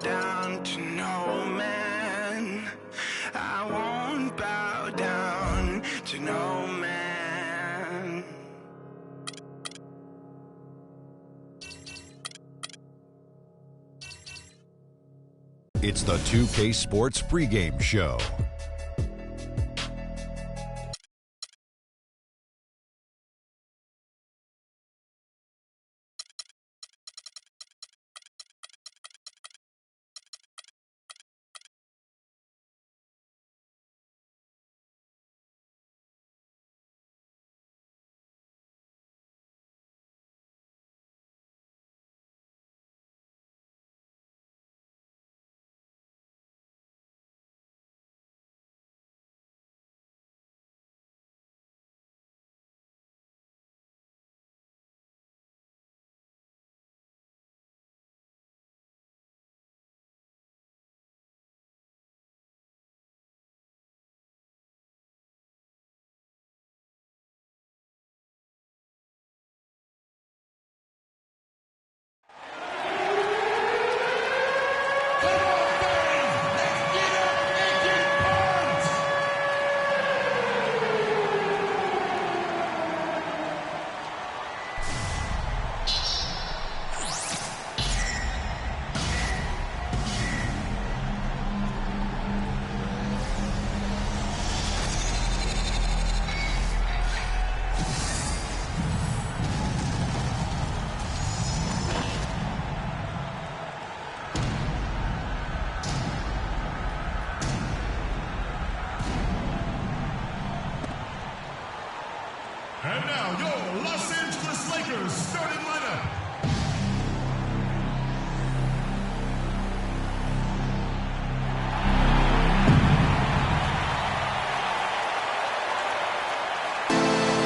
down to no man. I won't bow down to no man. It's the 2K Sports pregame show. And now, your Los Angeles Lakers starting lineup.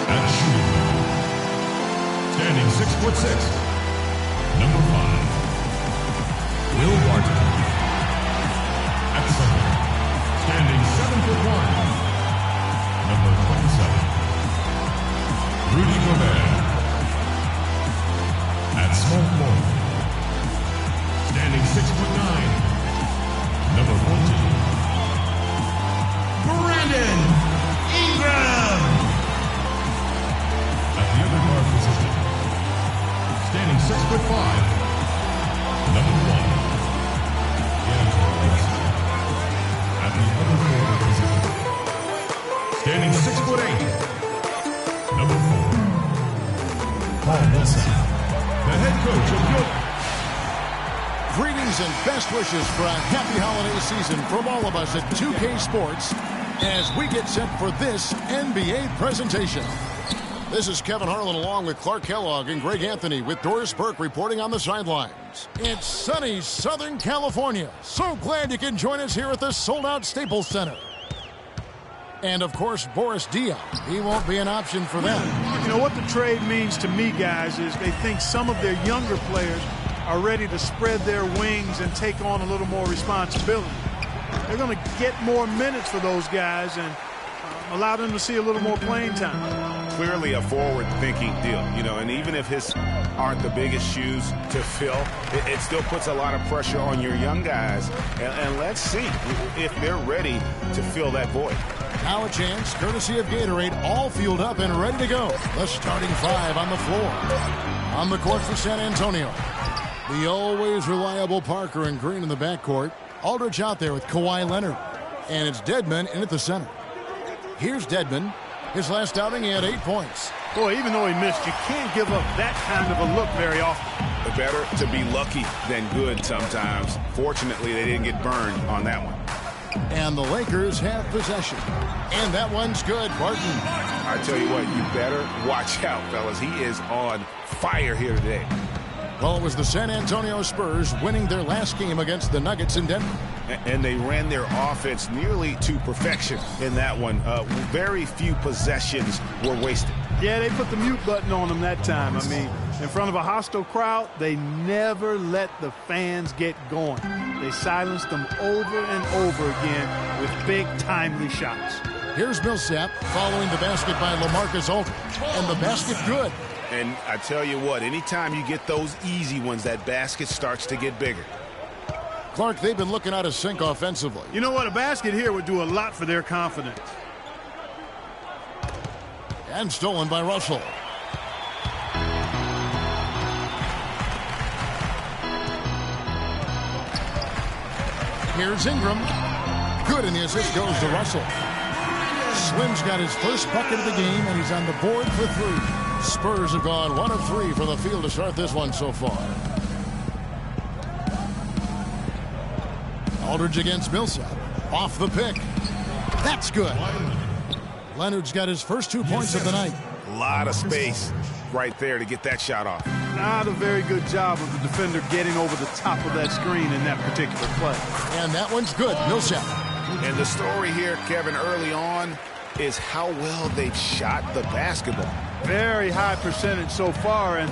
At shooting guard, standing 6'6", number 5, Will Barton. At center, standing 7'1", number 27. Rudy Gobert. At small forward, standing 6'9", number 14, Brandon Ingram. At the other guard position, standing 6'5", number 1, At the other forward position, standing 6'8", number 4, Paul Millsap, the head coach of your... Greetings and best wishes for a happy holiday season from all of us at 2K Sports as we get set for this NBA presentation. This is Kevin Harlan along with Clark Kellogg and Greg Anthony with Doris Burke reporting on the sidelines. It's sunny Southern California. So glad you can join us here at the sold-out Staples Center. And, of course, Boris Diaw. He won't be an option for them. You know, what the trade means to me, guys, is they think some of their younger players are ready to spread their wings and take on a little more responsibility. They're going to get more minutes for those guys and allow them to see a little more playing time. Clearly a forward-thinking deal, you know, and even if his aren't the biggest shoes to fill, it still puts a lot of pressure on your young guys. And let's see if they're ready to fill that void. Now a chance, courtesy of Gatorade, all fueled up and ready to go. The starting 5 on the floor. On the court for San Antonio, the always reliable Parker and Green in the backcourt. Aldridge out there with Kawhi Leonard. And it's Dedmon in at the center. Here's Dedmon. His last outing, he had 8 points. Boy, even though he missed, you can't give up that kind of a look very often. Better to be lucky than good sometimes. Fortunately, they didn't get burned on that one. And the Lakers have possession. And that one's good, Barton. I tell you what, you better watch out, fellas. He is on fire here today. Well, it was the San Antonio Spurs winning their last game against the Nuggets in Denver. And they ran their offense nearly to perfection in that one. Very few possessions were wasted. Yeah, they put the mute button on them that time. I mean, in front of a hostile crowd, they never let the fans get going. They silenced them over and over again with big, timely shots. Here's Millsap following the basket by LaMarcus Aldridge. And the basket good. And I tell you what, anytime you get those easy ones, that basket starts to get bigger. Clark, they've been looking out of sync offensively. You know what? A basket here would do a lot for their confidence. And stolen by Russell. Here's Ingram. Good, and the assist goes to Russell. Slim's got his first bucket of the game, and he's on the board for 3. Spurs have gone 1 of 3 from the field to start this one so far. Aldridge against Millsap. Off the pick. That's good. Leonard's got his first 2 points of the night. A lot of space right there to get that shot off. Not a very good job of the defender getting over the top of that screen in that particular play. And that one's good. Millsap. And the story here, Kevin, early on is how well they've shot the basketball. Very high percentage so far, and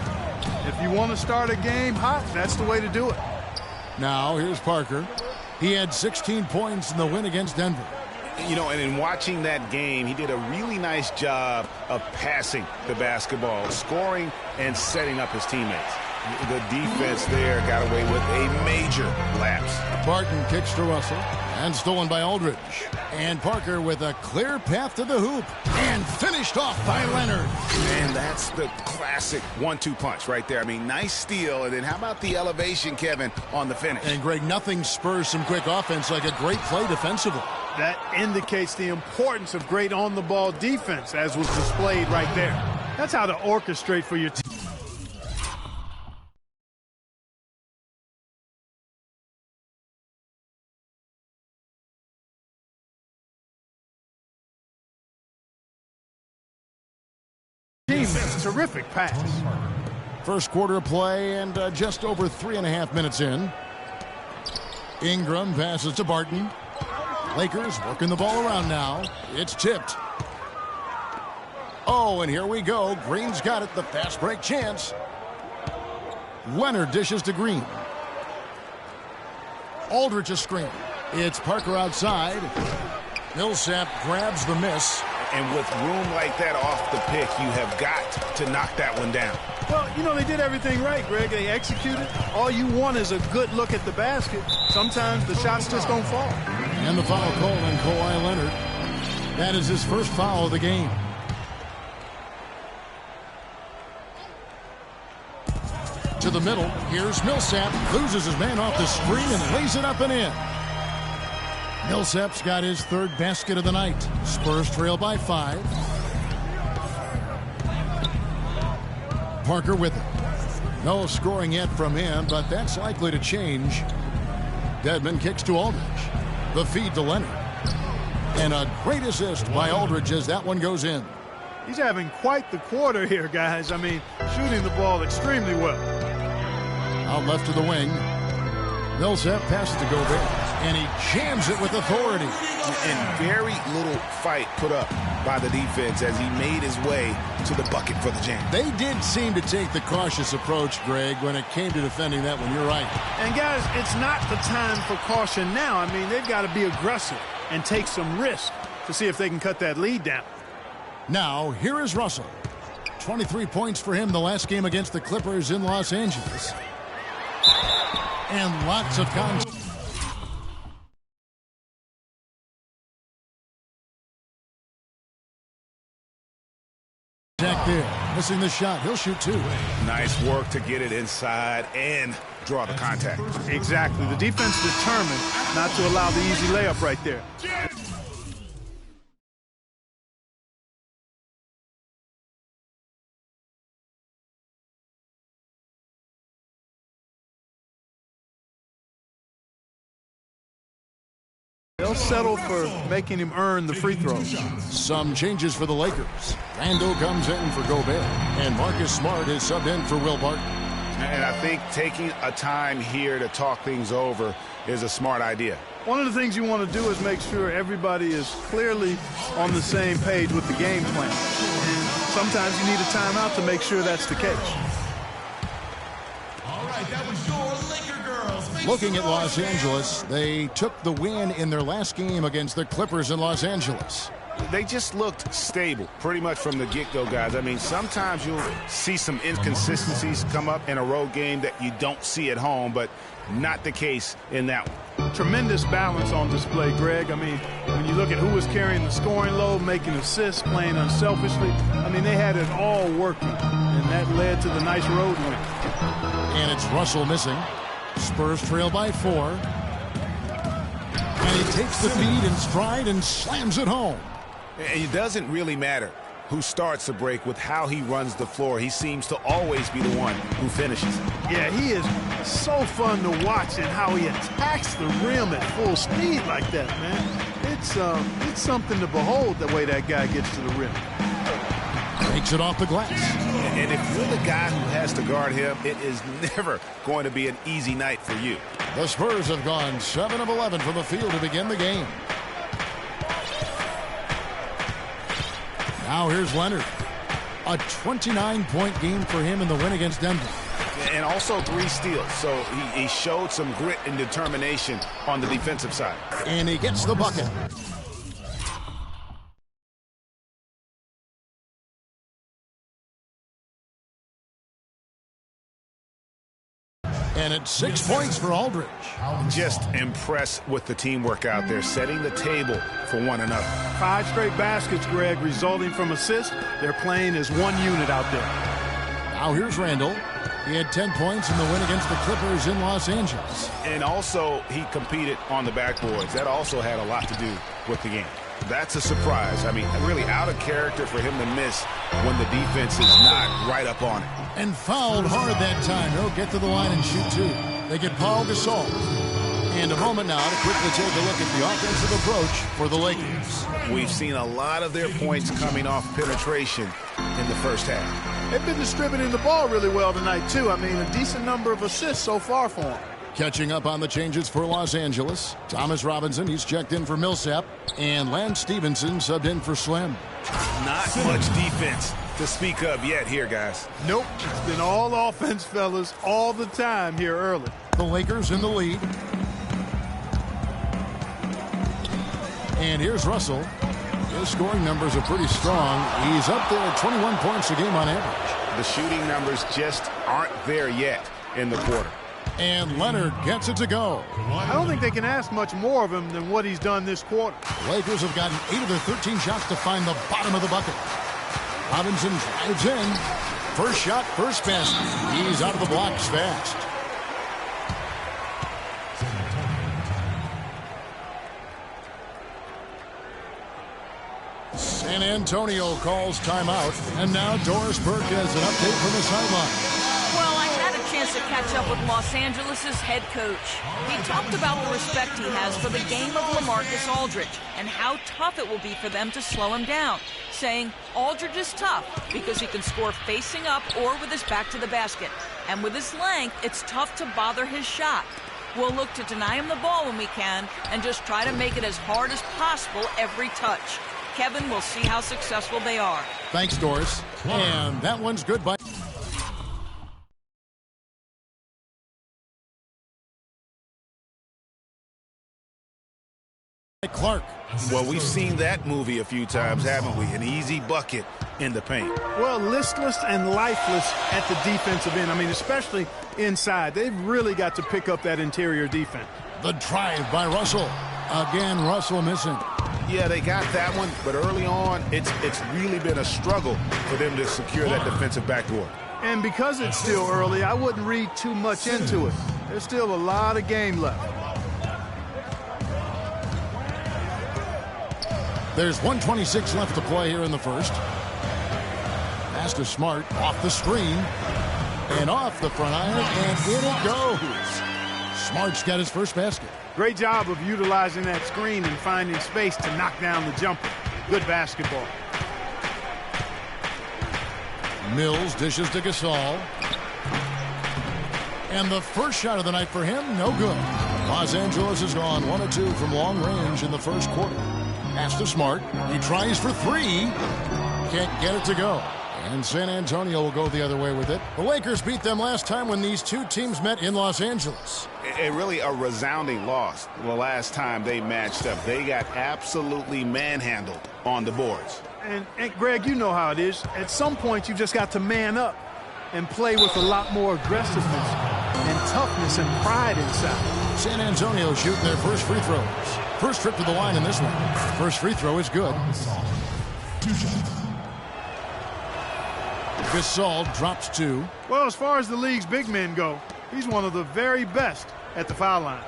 if you want to start a game hot, that's the way to do it. Now, here's Parker. He had 16 points in the win against Denver. You know, and in watching that game, he did a really nice job of passing the basketball, scoring and setting up his teammates. The defense there got away with a major lapse. Barton kicks to Russell and stolen by Aldridge. And Parker with a clear path to the hoop and finished off by Leonard. And that's the classic 1-2 punch right there. I mean, nice steal. And then how about the elevation, Kevin, on the finish? And Greg, nothing spurs some quick offense like a great play defensively. That indicates the importance of great on-the-ball defense, as was displayed right there. That's how to orchestrate for your team. Terrific pass. First quarter of play and just over 3.5 minutes in. Ingram passes to Barton. Lakers working the ball around now. It's tipped. Oh, and here we go. Green's got it. The fast break chance. Leonard dishes to Green. Aldridge a screen. It's Parker outside. Millsap grabs the miss. And with room like that off the pick, you have got to knock that one down. Well, you know, they did everything right, Greg. They executed. All you want is a good look at the basket. Sometimes the shots just don't fall. And the foul called on Kawhi Leonard. That is his first foul of the game. To the middle. Here's Millsap. Loses his man off the screen and lays it up and in. Millsap's got his third basket of the night. Spurs trail by 5. Parker with it. No scoring yet from him, but that's likely to change. Dedmon kicks to Aldridge. The feed to Leonard. And a great assist by Aldridge as that one goes in. He's having quite the quarter here, guys. I mean, shooting the ball extremely well. Out left to the wing. Millsap passes to Gobert, and he jams it with authority. And very little fight put up by the defense as he made his way to the bucket for the jam. They did seem to take the cautious approach, Greg, when it came to defending that one. You're right. And, guys, it's not the time for caution now. I mean, they've got to be aggressive and take some risk to see if they can cut that lead down. Now, here is Russell. 23 points for him the last game against the Clippers in Los Angeles. And lots of contact there. Missing the shot. He'll shoot 2. Nice work to get it inside and draw the contact. Exactly. The defense determined not to allow the easy layup right there. They'll settle for making him earn the free throws. Some changes for the Lakers. Randle comes in for Gobert, and Marcus Smart is subbed in for Will Barton. And I think taking a time here to talk things over is a smart idea. One of the things you want to do is make sure everybody is clearly on the same page with the game plan. And sometimes you need a timeout to make sure that's the case. All right, that was your Laker girls. Looking at Los Angeles, they took the win in their last game against the Clippers in Los Angeles. They just looked stable pretty much from the get-go, guys. I mean, sometimes you'll see some inconsistencies come up in a road game that you don't see at home, but Not the case in that one. Tremendous balance on display, Greg. I mean, when you look at who was carrying the scoring load, making assists, playing unselfishly, I mean, they had it all working, and that led to the nice road win. And it's Russell missing. Spurs trail by 4. And he takes the feed in stride and slams it home. And it doesn't really matter who starts the break with how he runs the floor. He seems to always be the one who finishes. Yeah, he is so fun to watch, and how he attacks the rim at full speed like that, man. It's something to behold, the way that guy gets to the rim. Takes it off the glass. And if you're the guy who has to guard him, it is never going to be an easy night for you. The Spurs have gone 7 of 11 from the field to begin the game. Now here's Leonard. A 29-point game for him in the win against Denver. And also 3 steals, so he showed some grit and determination on the defensive side. And he gets the bucket. And it's 6 points for Aldridge. Just impressed with the teamwork out there, setting the table for one another. 5 straight baskets, Greg, resulting from assists. They're playing as one unit out there. Now here's Randall. He had 10 points in the win against the Clippers in Los Angeles. And also, he competed on the backboards. That also had a lot to do with the game. That's a surprise. I mean, really out of character for him to miss when the defense is not right up on it. And fouled hard that time. He'll get to the line and shoot 2. They get Paul Gasol. And a moment now to quickly take a look at the offensive approach for the Lakers. We've seen a lot of their points coming off penetration in the first half. They've been distributing the ball really well tonight, too. I mean, a decent number of assists so far for them. Catching up on the changes for Los Angeles. Thomas Robinson, he's checked in for Millsap. And Lance Stevenson subbed in for Slim. Not much defense to speak of yet here, guys. Nope. It's been all offense, fellas, all the time here early. The Lakers in the lead. And here's Russell. His scoring numbers are pretty strong. He's up there at 21 points a game on average. The shooting numbers just aren't there yet in the quarter. And Leonard gets it to go. I don't think they can ask much more of him than what he's done this quarter. The Lakers have gotten 8 of their 13 shots to find the bottom of the bucket. Robinson drives in. First shot, first basket. He's out of the blocks fast. San Antonio calls timeout. And now Doris Burke has an update from the sideline. Well, I had a chance to catch up with Los Angeles' head coach. He talked about the respect he has for the game of LaMarcus Aldridge and how tough it will be for them to slow him down, saying Aldridge is tough because he can score facing up or with his back to the basket. And with his length, it's tough to bother his shot. We'll look to deny him the ball when we can and just try to make it as hard as possible every touch. Kevin, we'll see how successful they are. Thanks, Doris. And that one's good by Clark. Well, we've seen that movie a few times, haven't we? An easy bucket in the paint. Well, listless and lifeless at the defensive end. I mean, especially inside. They've really got to pick up that interior defense. The drive by Russell. Again, Russell missing. Yeah, they got that one, but early on, it's really been a struggle for them to secure that defensive backboard. And because it's still early, I wouldn't read too much into it. There's still a lot of game left. There's 1:26 left to play here in the first. Pass to Smart off the screen and off the front iron, and in it goes. Smart's got his first basket. Great job of utilizing that screen and finding space to knock down the jumper. Good basketball. Mills dishes to Gasol. And the first shot of the night for him, no good. Los Angeles has gone 1 of 2 from long range in the first quarter. Pass to Smart. He tries for 3. Can't get it to go. And San Antonio will go the other way with it. The Lakers beat them last time when these two teams met in Los Angeles. Really a resounding loss the last time they matched up. They got absolutely manhandled on the boards. And Greg, you know how it is. At some point, you just got to man up and play with a lot more aggressiveness and toughness and pride inside. San Antonio shooting their first free throws. First trip to the line in this one. First free throw is good. Gasol drops 2. Well, as far as the league's big men go, he's one of the very best at the foul line.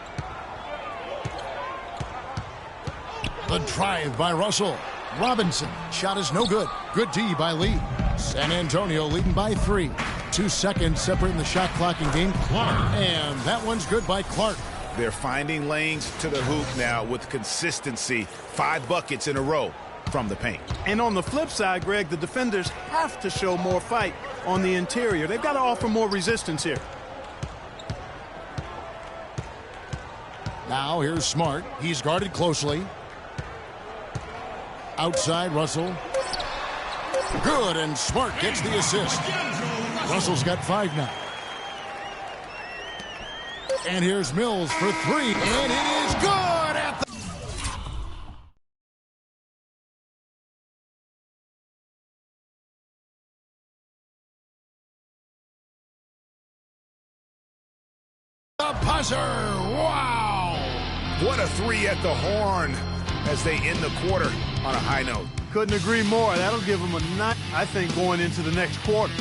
The drive by Russell. Robinson. Shot is no good. Good D by Lee. San Antonio leading by 3. 2 seconds separating the shot clock in game. Clark. And that one's good by Clark. They're finding lanes to the hoop now with consistency. 5 buckets in a row from the paint. And on the flip side, Greg, the defenders have to show more fight on the interior. They've got to offer more resistance here. Now here's Smart. He's guarded closely. Outside Russell. Good, and Smart gets the assist. Russell's got 5 now. And here's Mills for 3, and it is good at the buzzer. Wow! What a 3 at the horn as they end the quarter on a high note. Couldn't agree more. That'll give them a 9, I think, going into the next quarter.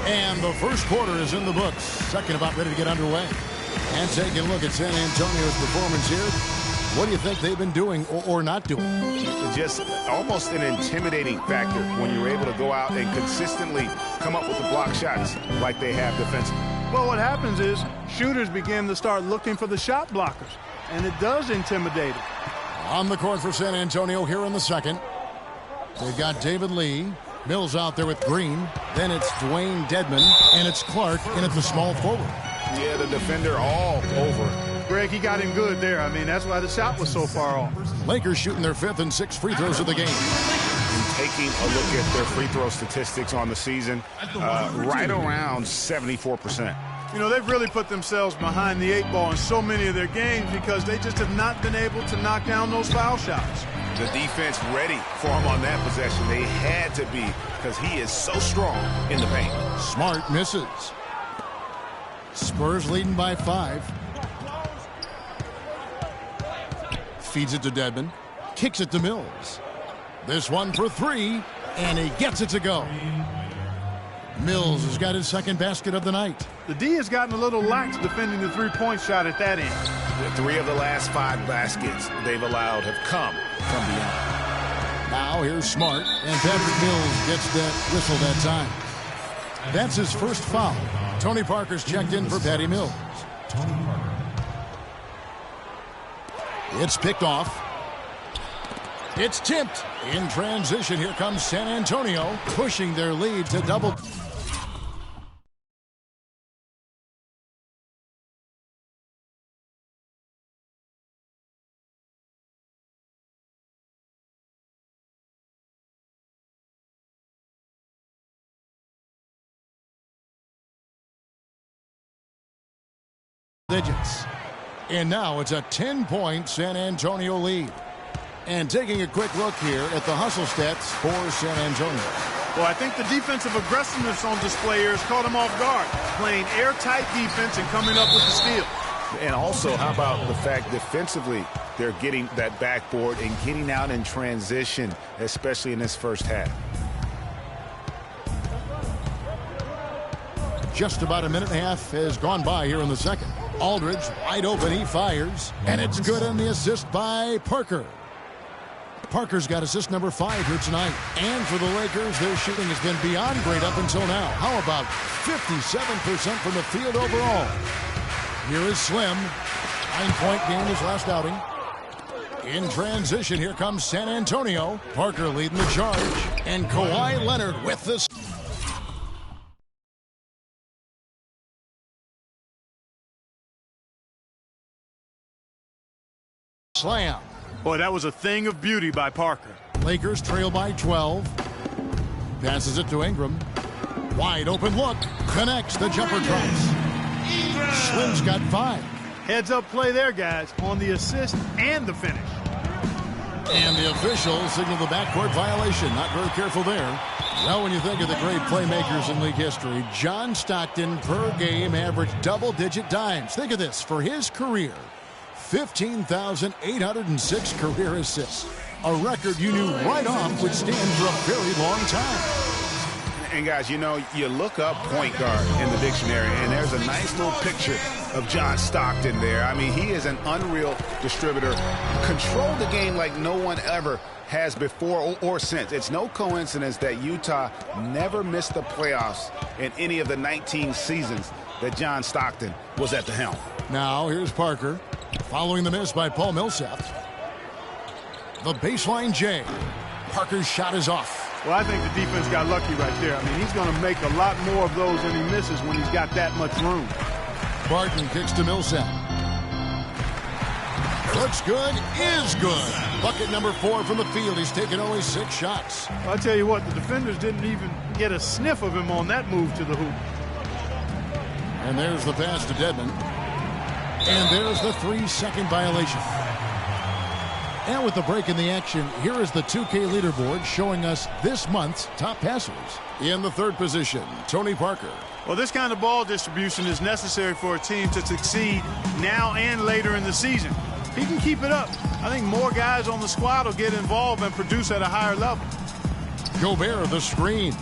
And the first quarter is in the books. Second about ready to get underway. And taking a look at San Antonio's performance here. What do you think they've been doing or not doing? Just almost an intimidating factor when you're able to go out and consistently come up with the block shots like they have defensively. Well, what happens is shooters begin to start looking for the shot blockers, and it does intimidate them. On the court for San Antonio here in the second. They've got David Lee. Mills out there with Green. Then it's Dwayne Dedman, and it's Clark in at the small forward. Yeah, the defender all over. Greg, he got him good there. I mean, that's why the shot was so far off. Lakers shooting their 5th and 6th free throws of the game. Taking a look at their free throw statistics on the season, right around 74%. You know, they've really put themselves behind the 8 ball in so many of their games because they just have not been able to knock down those foul shots. The defense ready for him on that possession. They had to be because he is so strong in the paint. Smart misses. Spurs leading by 5. Feeds it to Dedman. Kicks it to Mills. This one for 3, and he gets it to go. Mills has got his second basket of the night. The D has gotten a little lax defending the three-point shot at that end. 3 of the last 5 baskets they've allowed have come from beyond. Now here's Smart, and Patrick Mills gets that whistle that time. That's his first foul. Tony Parker's checked in for Patty Mills. It's picked off. It's tipped. In transition, here comes San Antonio, pushing their lead to double. Digits. And now it's a 10-point San Antonio lead. And taking a quick look here at the hustle stats for San Antonio. Well, I think the defensive aggressiveness on display here has caught them off guard. Playing airtight defense and coming up with the steal. And also, how about the fact defensively, they're getting that backboard and getting out in transition, especially in this first half. Just about a minute and a half has gone by here in the second. Aldridge wide open, he fires, and it's good on the assist by Parker. Parker's got assist number 5 here tonight. And for the Lakers, their shooting has been beyond great up until now. How about 57% from the field overall? Here is Slim. 9-point game his last outing. In transition, here comes San Antonio. Parker leading the charge. And Kawhi Leonard with this. Slam. Boy, that was a thing of beauty by Parker. Lakers trail by 12. Passes it to Ingram. Wide open look. Connects. The jumper drops. Slim's got 5. Heads-up play there, guys, on the assist and the finish. And the officials signal the backcourt violation. Not very careful there. Well, when you think of the great playmakers in league history, John Stockton per game averaged double-digit dimes. Think of this. For his career, 15,806 career assists. A record you knew right off would stand for a very long time. And guys, you know, you look up point guard in the dictionary, and there's a nice little picture of John Stockton there. I mean, he is an unreal distributor. Controlled the game like no one ever has before or since. It's no coincidence that Utah never missed the playoffs in any of the 19 seasons that John Stockton was at the helm. Now, here's Parker. Following the miss by Paul Millsap. The baseline J. Parker's shot is off. Well, I think the defense got lucky right there. I mean, he's going to make a lot more of those than he misses when he's got that much room. Barton kicks to Millsap. Looks good, is good. Bucket number 4 from the field. He's taken only 6 shots. Well, I'll tell you what, the defenders didn't even get a sniff of him on that move to the hoop. And there's the pass to Dedmon. And there's the 3-second violation. And with the break in the action, here is the 2K leaderboard showing us this month's top passers. In the 3rd position, Tony Parker. Well, this kind of ball distribution is necessary for a team to succeed now and later in the season. If he can keep it up, I think more guys on the squad will get involved and produce at a higher level. Gobert, the screen.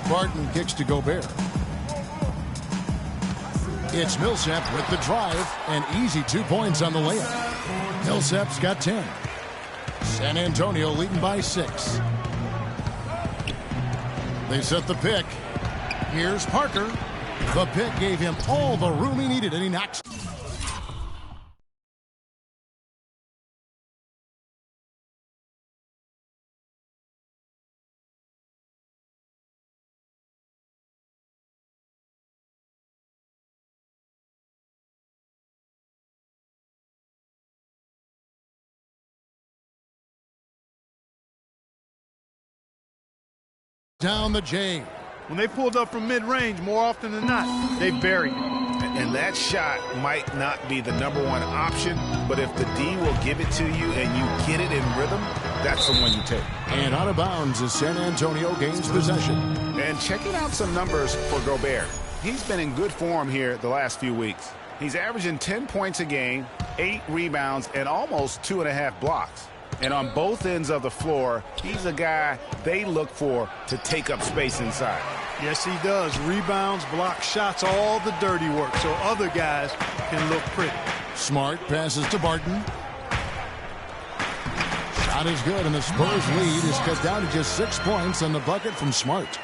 Barton kicks to Gobert. It's Millsap with the drive, and easy 2 points on the layup. Millsap's got 10. San Antonio leading by 6. They set the pick. Here's Parker. The pick gave him all the room he needed, and he knocks. Down the J. When they pulled up from mid-range, more often than not, they buried it. And that shot might not be the #1 option, but if the D will give it to you and you get it in rhythm, that's the one you take. And out of bounds as San Antonio gains possession. And checking out some numbers for Gobert. He's been in good form here the last few weeks. He's averaging 10 points a game, 8 rebounds, and almost 2.5 blocks. And on both ends of the floor, he's a guy they look for to take up space inside. Yes, he does. Rebounds, blocks, shots, all the dirty work, so other guys can look pretty. Smart passes to Barton. Shot is good, and the Spurs lead is cut down to just 6 points on the bucket from Smart.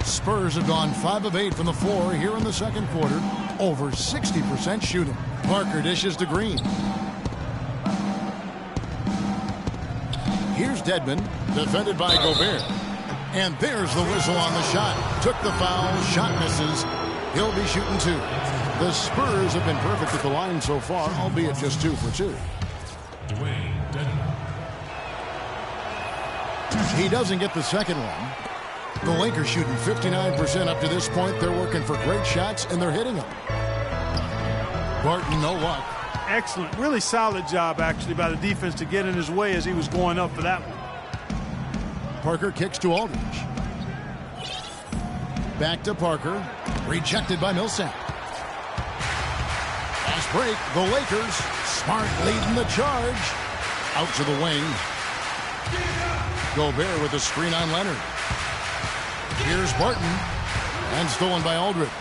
Spurs have gone 5 of 8 from the floor here in the second quarter. Over 60% shooting. Parker dishes to Green. Here's Dedmon, defended by Gobert. And there's the whistle on the shot. Took the foul, shot misses. He'll be shooting 2. The Spurs have been perfect at the line so far, albeit just 2 for 2. He doesn't get the second one. The Lakers shooting 59% up to this point. They're working for great shots, and they're hitting them. Barton, no luck. Excellent. Really solid job, actually, by the defense to get in his way as he was going up for that one. Parker kicks to Aldridge. Back to Parker. Rejected by Millsap. Fast break. The Lakers. Smart leading the charge. Out to the wing. Gobert with the screen on Leonard. Here's Barton. And stolen by Aldridge.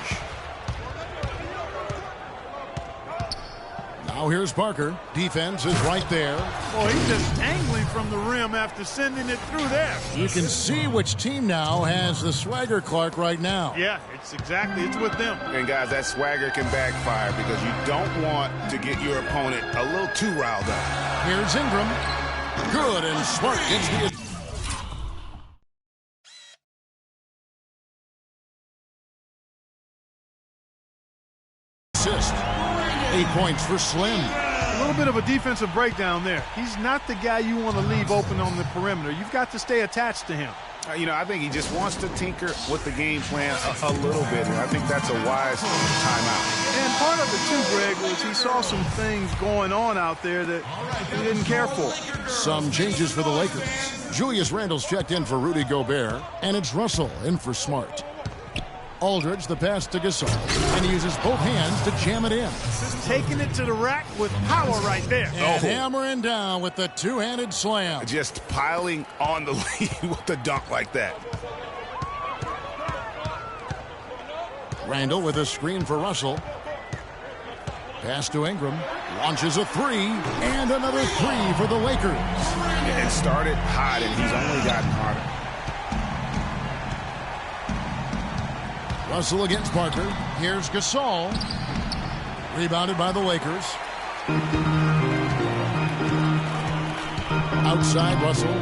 Now here's Parker. Defense is right there. Boy, he's just angling from the rim after sending it through there. You can see which team now has the swagger Clark right now. Yeah, it's with them. And guys, that swagger can backfire because you don't want to get your opponent a little too riled up. Here's Ingram. Good, and Smart gets the assist. 8 points for Slim. A little bit of a defensive breakdown there. He's not the guy you want to leave open on the perimeter. You've got to stay attached to him. You know, I think he just wants to tinker with the game plan a little bit, and I think that's a wise timeout. And part of it, too, Greg, was he saw some things going on out there that he didn't care for. Some changes for the Lakers. Julius Randle's checked in for Rudy Gobert, and it's Russell in for Smart. Aldridge, the pass to Gasol, and he uses both hands to jam it in. Just taking it to the rack with power right there. And hammering down with the two-handed slam. Just piling on the lead with the dunk like that. Randle with a screen for Russell. Pass to Ingram. Launches a three, and another three for the Lakers. It started hot, and he's only gotten harder. Russell against Parker. Here's Gasol. Rebounded by the Lakers. Outside Russell.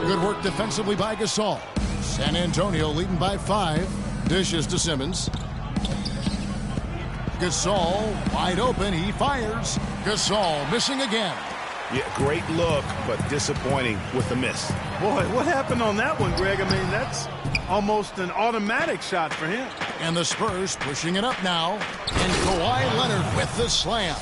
Good work defensively by Gasol. San Antonio leading by 5. Dishes to Simmons. Gasol wide open. He fires. Gasol missing again. Yeah, great look, but disappointing with the miss. Boy, what happened on that one, Greg? I mean, that's almost an automatic shot for him. And the Spurs pushing it up now. And Kawhi Leonard with the slam.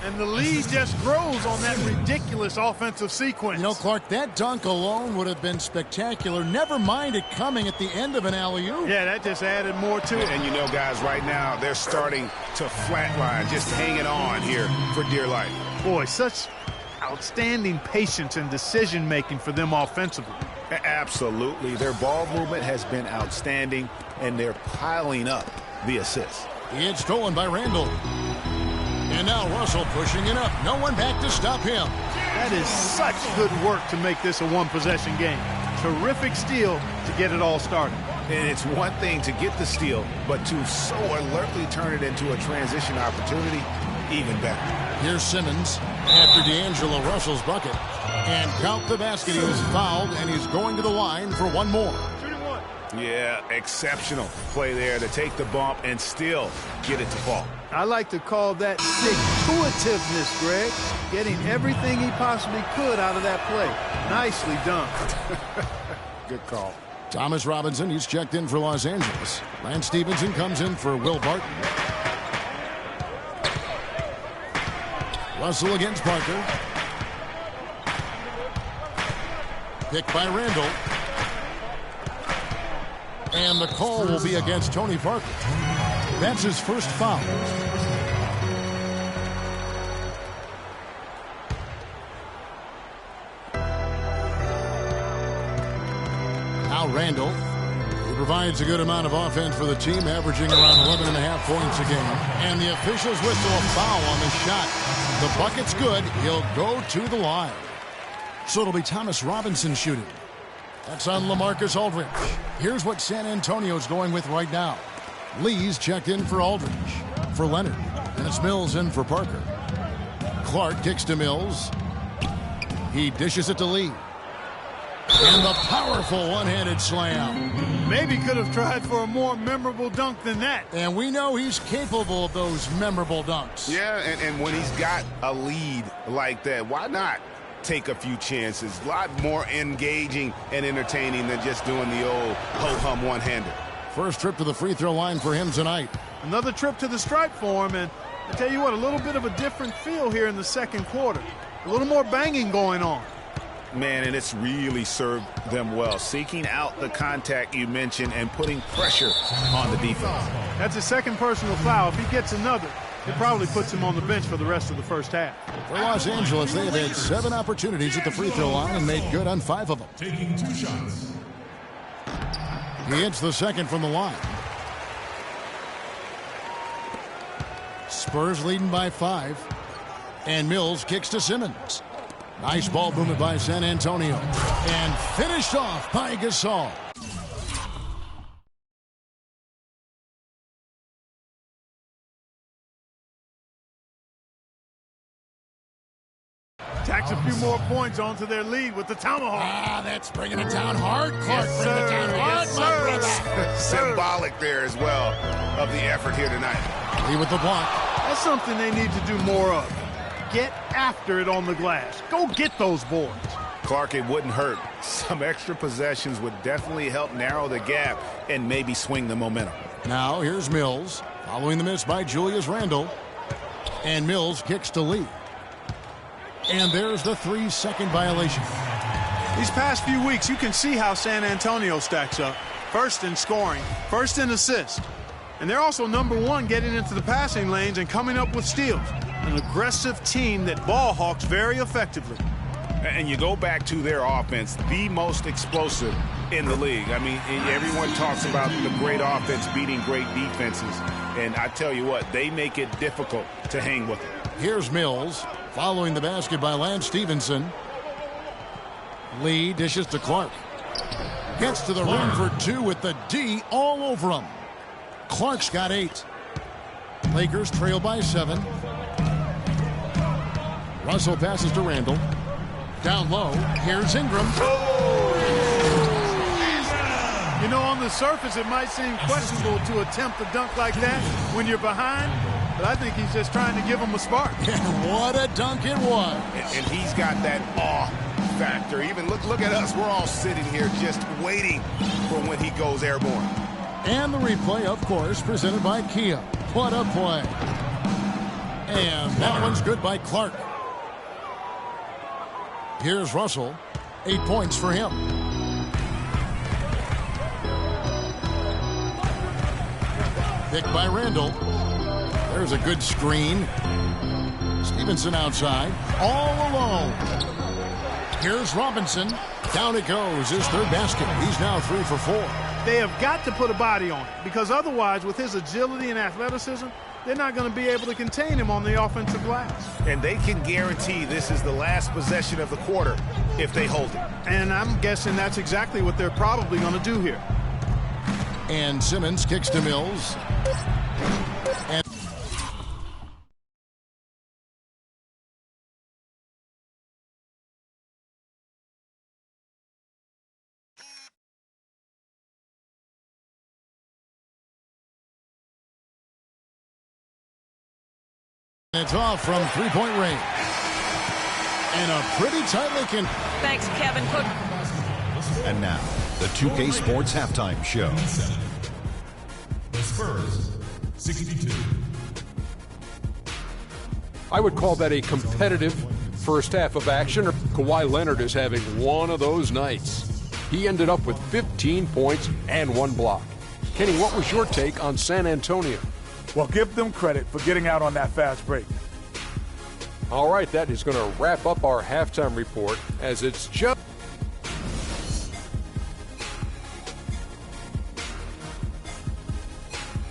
And the lead just grows on that ridiculous offensive sequence. You know, Clark, that dunk alone would have been spectacular. Never mind it coming at the end of an alley-oop. Yeah, that just added more to it. And you know, guys, right now, they're starting to flatline, just hanging on here for dear life. Boy, such outstanding patience and decision-making for them offensively. Absolutely. Their ball movement has been outstanding, and they're piling up the assists. It's stolen by Randle. And now Russell pushing it up. No one back to stop him. That is such good work to make this a one-possession game. Terrific steal to get it all started. And it's one thing to get the steal, but to so alertly turn it into a transition opportunity, even better. Here's Simmons after D'Angelo Russell's bucket. And count the basket. He was fouled, and he's going to the line for one more. Yeah, exceptional play there to take the bump and still get it to fall. I like to call that stick-to-itiveness, Greg. Getting everything he possibly could out of that play. Nicely done. Good call. Thomas Robinson, he's checked in for Los Angeles. Lance Stevenson comes in for Will Barton. Russell against Parker. Picked by Randle. And the call will be against Tony Parker. That's his first foul. Now Randle. He provides a good amount of offense for the team, averaging around 11.5 points a game. And the officials whistle a foul on the shot. The bucket's good. He'll go to the line. So it'll be Thomas Robinson shooting. That's on LaMarcus Aldridge. Here's what San Antonio's going with right now. Lee's checked in for Aldridge. For Leonard. And it's Mills in for Parker. Clark kicks to Mills. He dishes it to Lee. And the powerful one-handed slam. Maybe could have tried for a more memorable dunk than that. And we know he's capable of those memorable dunks. Yeah, and when he's got a lead like that, why not take a few chances? A lot more engaging and entertaining than just doing the old ho-hum one-hander. First trip to the free throw line for him tonight. Another trip to the stripe for him, and I tell you what, a little bit of a different feel here in the second quarter. A little more banging going on. Man, and it's really served them well. Seeking out the contact you mentioned and putting pressure on the defense. That's his second personal foul. If he gets another, it probably puts him on the bench for the rest of the first half. For Los Angeles, they have had 7 opportunities at the free throw line and made good on 5 of them. Taking 2 shots. He hits the second from the line. Spurs leading by 5. And Mills kicks to Simmons. Nice ball movement by San Antonio. And finished off by Gasol. Tacks a few more points onto their lead with the tomahawk. Ah, that's bringing it down hard. Clark, Yes, bring it down sir. hard, Yes, my sir. brother. Symbolic there as well of the effort here tonight. Lee with the block. That's something they need to do more of. get after it on the glass. Go get those boards. Clark, it wouldn't hurt. Some extra possessions would definitely help narrow the gap and maybe swing the momentum. Now here's Mills, following the miss by Julius Randle. And Mills kicks to Lee. And there's the 3-second violation. These past few weeks, you can see how San Antonio stacks up. First in scoring, first in assists. And they're also #1 getting into the passing lanes and coming up with steals. An aggressive team that ball hawks very effectively. And you go back to their offense, the most explosive in the league. I mean, everyone talks about the great offense beating great defenses. And I tell you what, they make it difficult to hang with them. Here's Mills, following the basket by Lance Stevenson. Lee dishes to Clark. Gets to the rim for 2 with the D all over him. Clark's got 8. Lakers trail by 7. Russell passes to Randle. Down low, here's Ingram. You know, on the surface, it might seem questionable to attempt a dunk like that when you're behind, but I think he's just trying to give him a spark. And what a dunk it was. And he's got that awe factor. Even look at us. We're all sitting here just waiting for when he goes airborne. And the replay, of course, presented by Kia. What a play. And that one's good by Clark. Here's Russell. 8 points for him. Picked by Randle. There's a good screen. Stevenson outside. All alone. Here's Robinson. Down it goes. His 3rd basket. He's now 3 for 4. They have got to put a body on it, because otherwise, with his agility and athleticism, they're not going to be able to contain him on the offensive glass. And they can guarantee this is the last possession of the quarter if they hold it. And I'm guessing that's exactly what they're probably going to do here. And Simmons kicks to Mills. And it's off from 3-point range. And a pretty tightly can. Thanks, Kevin. Cook. And now, the 2K Sports Halftime Show. The Spurs, 62. I would call that a competitive first half of action. Kawhi Leonard is having one of those nights. He ended up with 15 points and 1 block. Kenny, what was your take on San Antonio? Well, give them credit for getting out on that fast break. All right, that is going to wrap up our halftime report as it's just.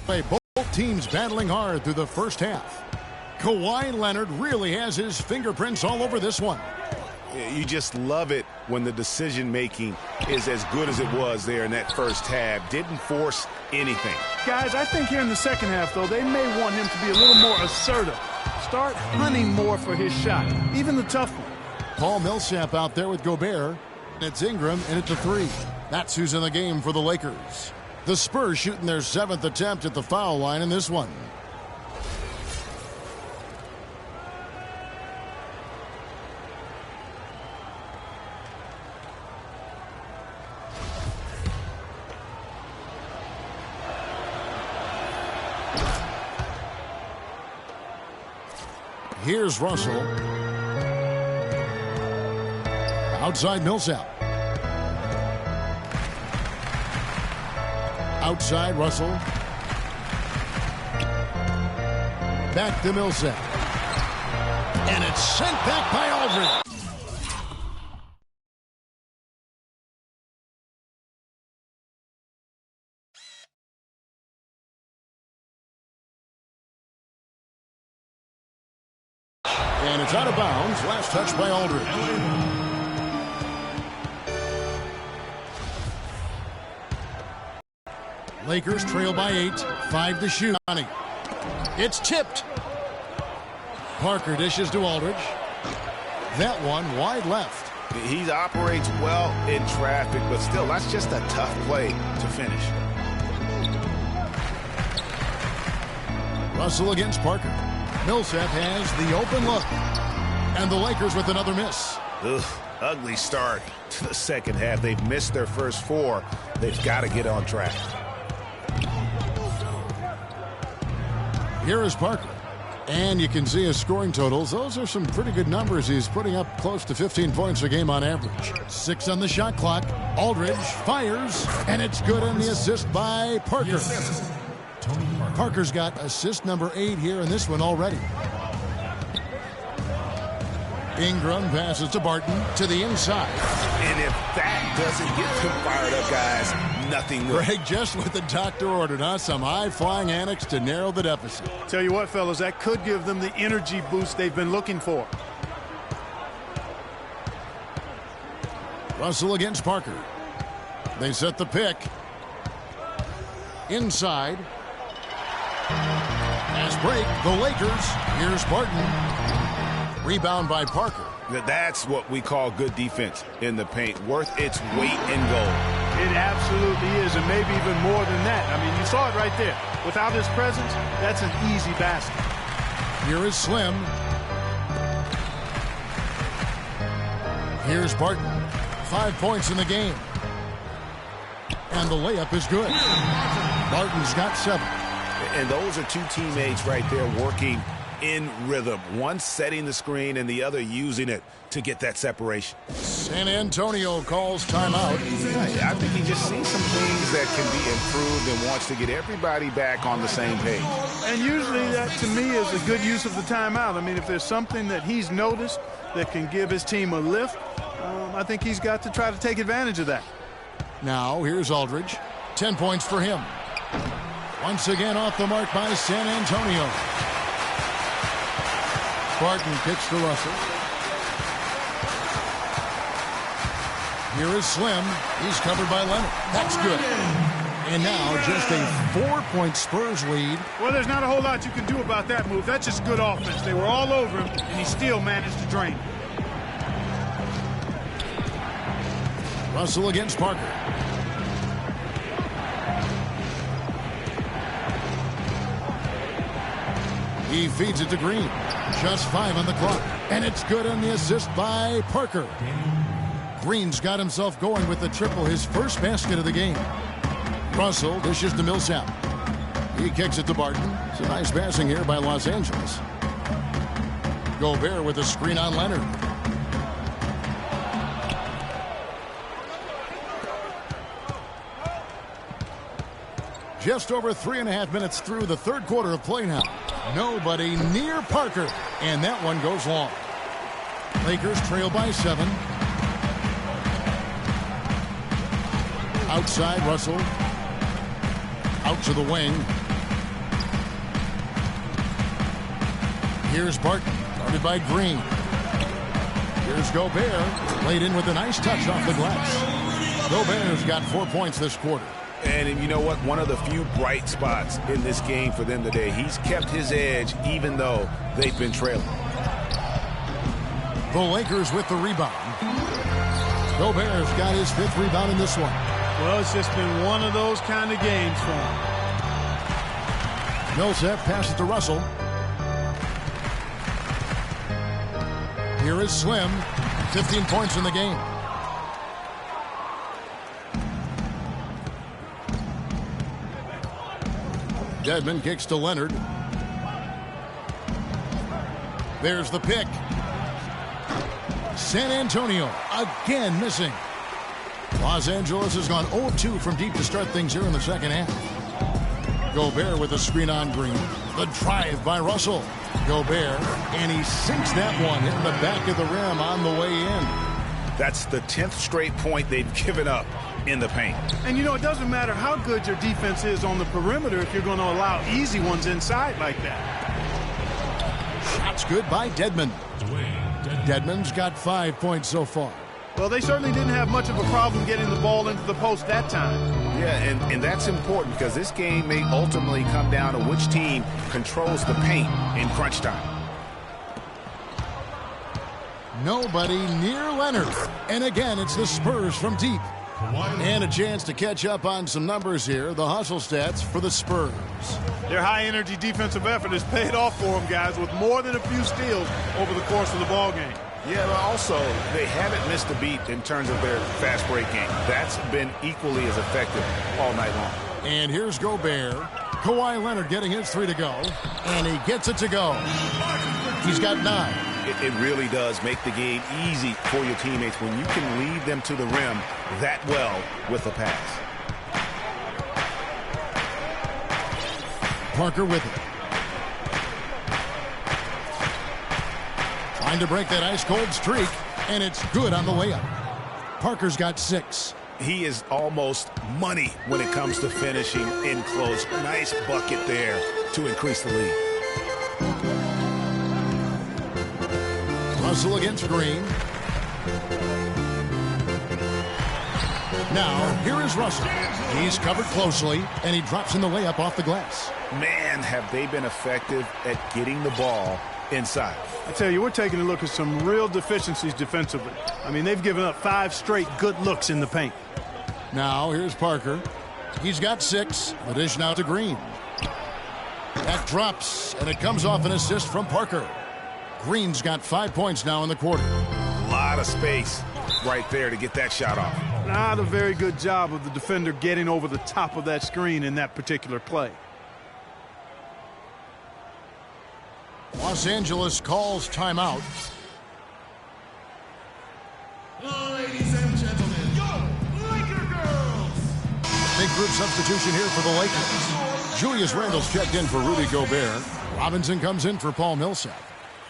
Both teams battling hard through the first half. Kawhi Leonard really has his fingerprints all over this one. You just love it when the decision-making is as good as it was there in that first half. Didn't force anything. Guys, I think here in the second half, though, they may want him to be a little more assertive. Start hunting more for his shot, even the tough one. Paul Millsap out there with Gobert. It's Ingram, and it's a 3. That's who's in the game for the Lakers. The Spurs shooting their 7th attempt at the foul line in this one. Here's Russell. Outside Millsap. Outside Russell. Back to Millsap. And it's sent back by Aldridge. And it's out of bounds. Last touch by Aldridge. Lakers trail by 8. 5 to shoot. It's tipped. Parker dishes to Aldridge. That one wide left. He operates well in traffic, but still, that's just a tough play to finish. Russell against Parker. Millsap has the open look. And the Lakers with another miss. Ugh, ugly start to the second half. They've missed their first 4. They've got to get on track. Here is Parker. And you can see his scoring totals. Those are some pretty good numbers. He's putting up close to 15 points a game on average. 6 on the shot clock. Aldridge fires, and it's good on the assist by Parker. Parker's got assist number 8 here in this one already. Ingram passes to Barton to the inside. And if that doesn't get them fired up, guys, nothing will. Greg just with the doctor ordered, huh? Some high-flying annex to narrow the deficit. Tell you what, fellas, that could give them the energy boost they've been looking for. Russell against Parker. They set the pick. Inside. Fast break, the Lakers. Here's Barton. Rebound by Parker. That's what we call good defense in the paint. Worth its weight in gold. It absolutely is, and maybe even more than that. I mean, you saw it right there. Without his presence, that's an easy basket. Here is Slim. Here's Barton. 5 points in the game. And the layup is good. Barton's got 7. And those are 2 teammates right there working in rhythm. One setting the screen and the other using it to get that separation. San Antonio calls timeout. I think he just sees some things that can be improved and wants to get everybody back on the same page. And usually that, to me, is a good use of the timeout. I mean, if there's something that he's noticed that can give his team a lift, I think he's got to try to take advantage of that. Now, here's Aldridge. 10 points for him. Once again off the mark by San Antonio. Barton kicks to Russell. Here is Slim. He's covered by Leonard. That's good. And now just a 4-point Spurs lead. Well, there's not a whole lot you can do about that move. That's just good offense. They were all over him, and he still managed to drain. Russell against Parker. He feeds it to Green. Just 5 on the clock. And it's good on the assist by Parker. Green's got himself going with the triple, his first basket of the game. Russell dishes to Millsap. He kicks it to Barton. It's a nice passing here by Los Angeles. Gobert with a screen on Leonard. Just over 3.5 minutes through the third quarter of play now. Nobody near Parker. And that one goes long. Lakers trail by 7. Outside, Russell. Out to the wing. Here's Barton. Guarded by Green. Here's Gobert. Laid in with a nice touch off the glass. Gobert's got 4 points this quarter. And you know what? One of the few bright spots in this game for them today. He's kept his edge even though they've been trailing. The Lakers with the rebound. Gobert's got his 5th rebound in this one. Well, it's just been one of those kind of games for him. Millsap passes to Russell. Here is Slim. 15 points in the game. Dedmon kicks to Leonard. There's the pick. San Antonio again missing. Los Angeles has gone 0-2 from deep to start things here in the second half. Gobert with a screen on Green. The drive by Russell. Gobert, and he sinks that one, hitting the back of the rim on the way in. That's the 10th straight point they've given up in the paint. And you know, it doesn't matter how good your defense is on the perimeter if you're going to allow easy ones inside like that. Shots good by Dedmon. Dedmon's got 5 points so far. Well, they certainly didn't have much of a problem getting the ball into the post that time. Yeah, and that's important because this game may ultimately come down to which team controls the paint in crunch time. Nobody near Leonard. And again, it's the Spurs from deep. And a chance to catch up on some numbers here. The hustle stats for the Spurs. Their high-energy defensive effort has paid off for them, guys, with more than a few steals over the course of the ball game. Yeah, but also they haven't missed a beat in terms of their fast break game. That's been equally as effective all night long. And here's Gobert. Kawhi Leonard getting his 3 to go. And he gets it to go. He's got 9. It really does make the game easy for your teammates when you can lead them to the rim that well with a pass. Parker with it. Trying to break that ice-cold streak, and it's good on the layup. Parker's got 6. He is almost money when it comes to finishing in close. Nice bucket there to increase the lead. Russell against Green. Now, here is Russell. He's covered closely, and he drops in the layup off the glass. Man, have they been effective at getting the ball inside. I tell you, we're taking a look at some real deficiencies defensively. I mean, they've given up 5 straight good looks in the paint. Now, here's Parker. He's got 6. The dish now to Green. That drops, and it comes off an assist from Parker. Green's got 5 points now in the quarter. A lot of space right there to get that shot off. Not a very good job of the defender getting over the top of that screen in that particular play. Los Angeles calls timeout. Ladies and gentlemen, go Laker girls! Big group substitution here for the Lakers. Julius Randle's checked in for Rudy Gobert. Robinson comes in for Paul Millsap.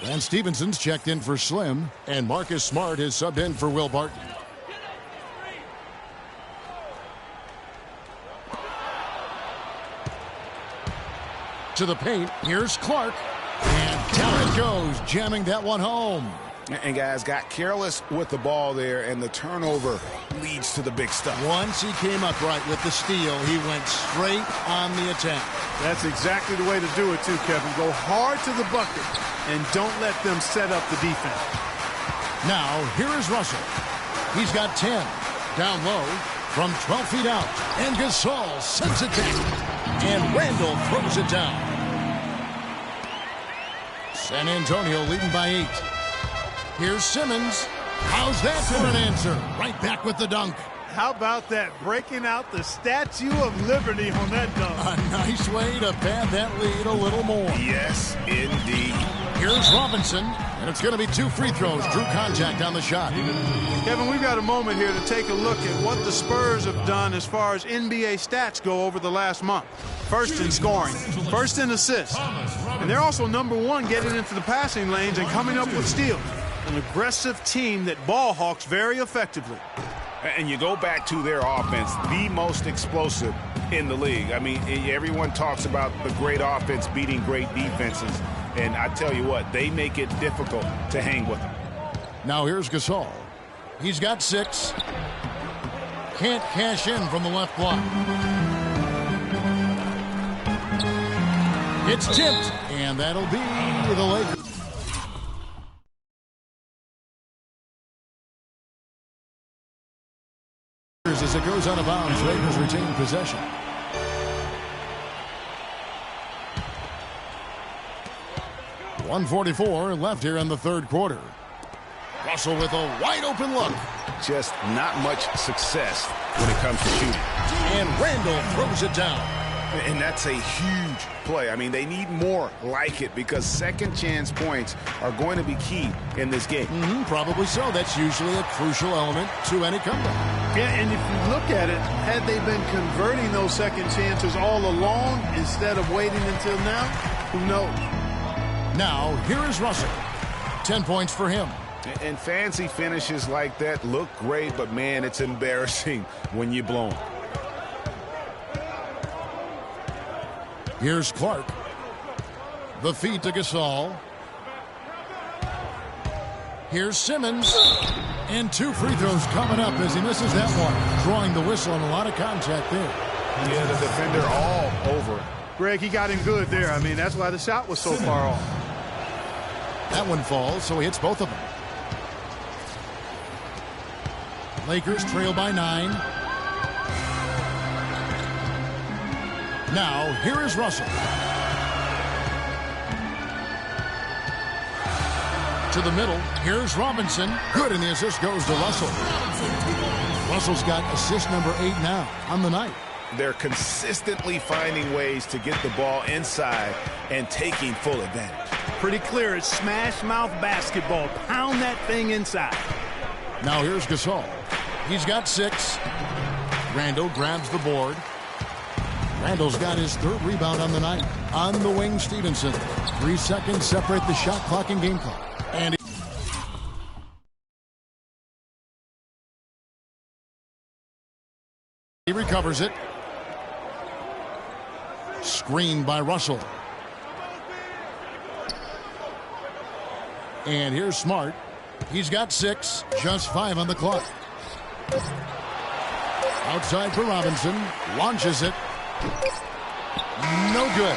Van Stevenson's checked in for Slim. And Marcus Smart is subbed in for Will Barton. To the paint, here's Clark. And down it goes, jamming that one home. And guys got careless with the ball there, and the turnover leads to the big stuff. Once he came upright with the steal, he went straight on the attack. That's exactly the way to do it too, Kevin. Go hard to the bucket and don't let them set up the defense. Now, here is Russell. He's got 10. Down low from 12 feet out. And Gasol sends it down. And Randle throws it down. San Antonio leading by 8. Here's Simmons. How's that for an answer? Right back with the dunk. How about that? Breaking out the Statue of Liberty on that dunk. A nice way to pad that lead a little more. Yes, indeed. Here's Robinson, and it's going to be 2 free throws. Drew contact on the shot. Kevin, we've got a moment here to take a look at what the Spurs have done as far as NBA stats go over the last month. First in scoring, first in assists, and they're also #1 getting into the passing lanes and coming up with steals. An aggressive team that ball hawks very effectively. And you go back to their offense, the most explosive in the league. I mean, everyone talks about the great offense beating great defenses. And I tell you what, they make it difficult to hang with them. Now here's Gasol. He's got 6. Can't cash in from the left block. It's tipped, and that'll be the Lakers. As it goes out of bounds, Lakers retain possession. .144 left here in the third quarter. Russell with a wide open look. Just not much success when it comes to shooting. And Randle throws it down. And that's a huge play. I mean, they need more like it because second chance points are going to be key in this game. Probably so. That's usually a crucial element to any comeback. Yeah, and if you look at it, had they been converting those second chances all along instead of waiting until now, who knows? Now, here is Russell. 10 points for him. And fancy finishes like that look great, but man, it's embarrassing when you blow them. Here's Clark. The feed to Gasol. Here's Simmons. And 2 free throws coming up as he misses that one. Drawing the whistle and a lot of contact there. Yeah, the defender all over it. Greg, he got him good there. I mean, that's why the shot was so far off. That one falls, so he hits both of them. Lakers trail by 9. Now, here is Russell. To the middle, here's Robinson. Good, and the assist goes to Russell. Russell's got assist number 8 now on the night. They're consistently finding ways to get the ball inside and taking full advantage. Pretty clear, it's smash mouth basketball. Pound that thing inside. Now here's Gasol. He's got 6. Randall grabs the board. Randall's got his 3rd rebound on the night. On the wing, Stevenson. 3 seconds separate the shot clock and game clock. And he recovers it. Screened by Russell. And here's Smart. He's got 6, just 5 on the clock. Outside for Robinson. Launches it. No good.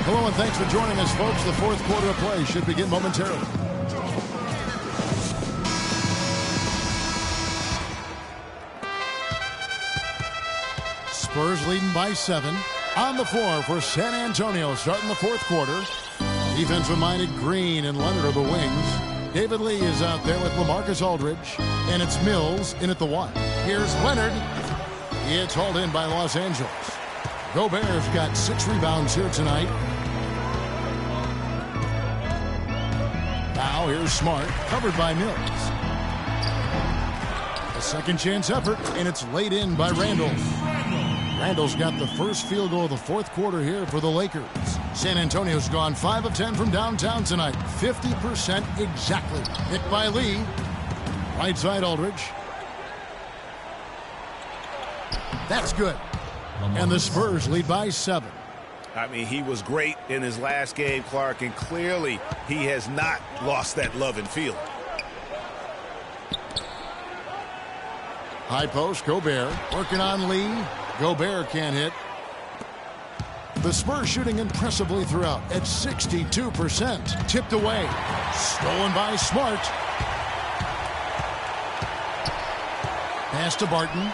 Hello and thanks for joining us, folks. The 4th quarter of play should begin momentarily. Spurs leading by 7. On the floor for San Antonio starting the 4th quarter. Defensive-minded Green and Leonard are the wings. David Lee is out there with LaMarcus Aldridge. And it's Mills in at the 1. Here's Leonard. It's hauled in by Los Angeles. Gobert's got 6 rebounds here tonight. Now here's Smart, covered by Mills. A second chance effort, and it's laid in by Randall. Randall's got the first field goal of the 4th quarter here for the Lakers. San Antonio's gone 5 of 10 from downtown tonight. 50% exactly. Hit by Lee. Right side Aldridge. That's good. And the Spurs lead by 7. I mean, he was great in his last game, Clark, and clearly he has not lost that love and feeling. High post, Gobert working on Lee. Gobert can't hit. The Spurs shooting impressively throughout at 62%. Tipped away. Stolen by Smart. Pass to Barton.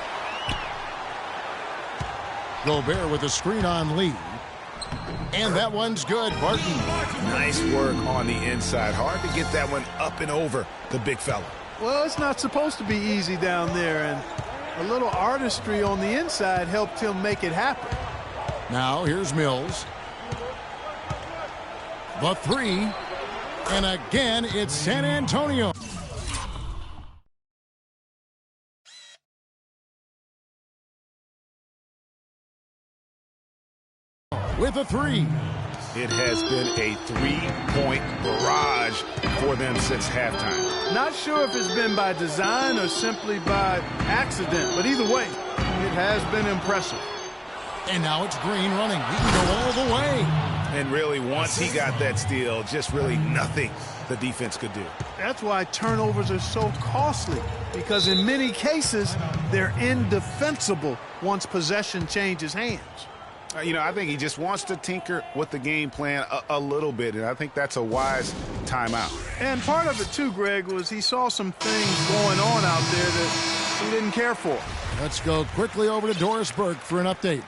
Gobert with a screen on Lee. And that one's good. Barton. Nice work on the inside. Hard to get that one up and over the big fella. Well, it's not supposed to be easy down there, and a little artistry on the inside helped him make it happen. Now here's Mills. The 3. And again, it's San Antonio. With a 3. It has been a 3-point barrage for them since halftime. Not sure if it's been by design or simply by accident, but either way, it has been impressive. And now it's Green running. He can go all the way. And really, once he got that steal, just really nothing the defense could do. That's why turnovers are so costly, because in many cases, they're indefensible once possession changes hands. You know, I think he just wants to tinker with the game plan a little bit, and I think that's a wise timeout. And part of it, too, Greg, was he saw some things going on out there that he didn't care for. Let's go quickly over to Doris Burke for an update.